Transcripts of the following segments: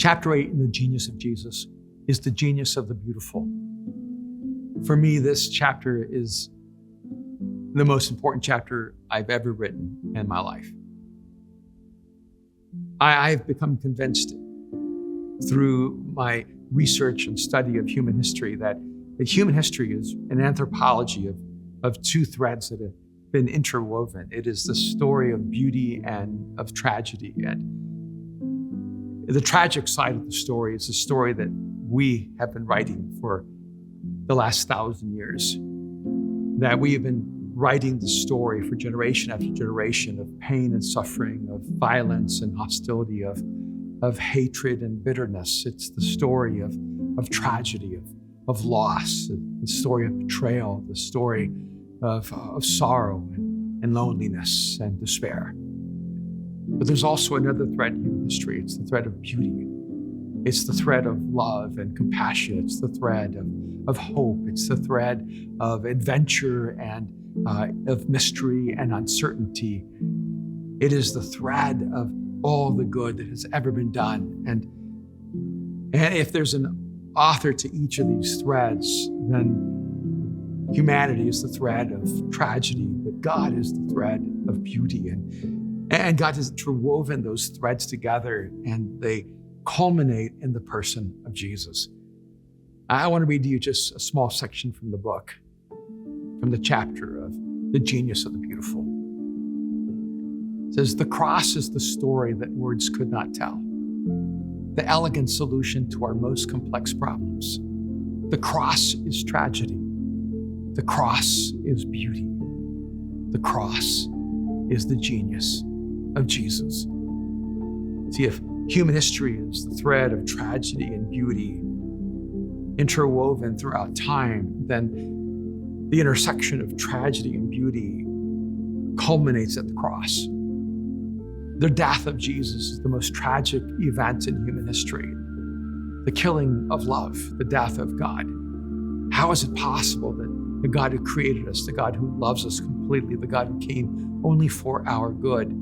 Chapter 8 in The Genius of Jesus is the genius of the beautiful. For me, this chapter is the most important chapter I've ever written in my life. I've become convinced through my research and study of human history that human history is an anthropology of two threads that have been interwoven. It is the story of beauty and of tragedy. And the tragic side of the story is the story that we have been writing for the last 1,000 years, that we have been writing the story for generation after generation of pain and suffering, of violence and hostility, of hatred and bitterness. It's the story of tragedy, of loss, the story of betrayal, the story of sorrow and loneliness and despair. But there's also another thread in human history. It's the thread of beauty. It's the thread of love and compassion. It's the thread of hope. It's the thread of adventure and of mystery and uncertainty. It is the thread of all the good that has ever been done. And if there's an author to each of these threads, then humanity is the thread of tragedy, but God is the thread of beauty. And God has interwoven those threads together, and they culminate in the person of Jesus. I want to read to you just a small section from the book, from the chapter of The Genius of the Beautiful. It says, "The cross is the story that words could not tell, the elegant solution to our most complex problems. The cross is tragedy. The cross is beauty. The cross is the genius of Jesus." See, if human history is the thread of tragedy and beauty interwoven throughout time, then the intersection of tragedy and beauty culminates at the cross. The death of Jesus is the most tragic event in human history. The killing of love, the death of God. How is it possible that the God who created us, the God who loves us completely, the God who came only for our good,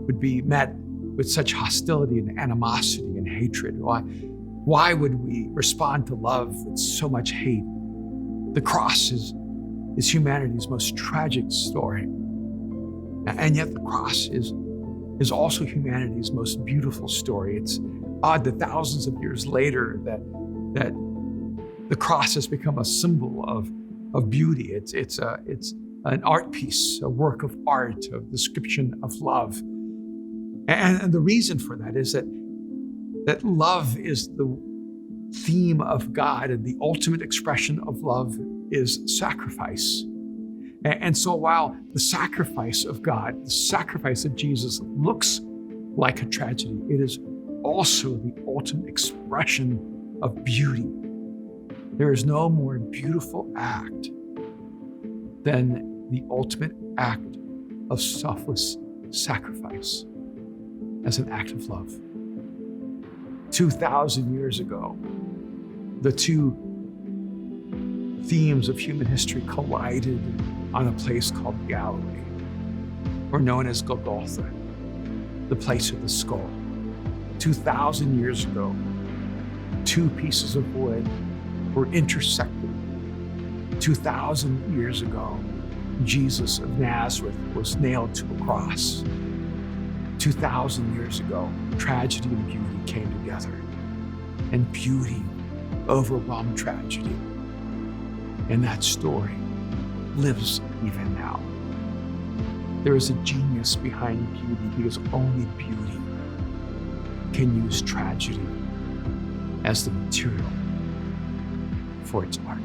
would be met with such hostility and animosity and hatred? Why would we respond to love with so much hate? The cross is humanity's most tragic story. And yet the cross is also humanity's most beautiful story. It's odd that thousands of years later that the cross has become a symbol of beauty. It's an art piece, a work of art, a description of love. And the reason for that is that love is the theme of God, and the ultimate expression of love is sacrifice. And so while the sacrifice of God, the sacrifice of Jesus looks like a tragedy, it is also the ultimate expression of beauty. There is no more beautiful act than the ultimate act of selfless sacrifice as an act of love. 2,000 years ago, the two themes of human history collided on a place called Galilee, or known as Golgotha, the place of the skull. 2,000 years ago, two pieces of wood were intersected. 2,000 years ago, Jesus of Nazareth was nailed to a cross. 2,000 years ago, tragedy and beauty came together, and beauty overwhelmed tragedy. And that story lives even now. There is a genius behind beauty because only beauty can use tragedy as the material for its art.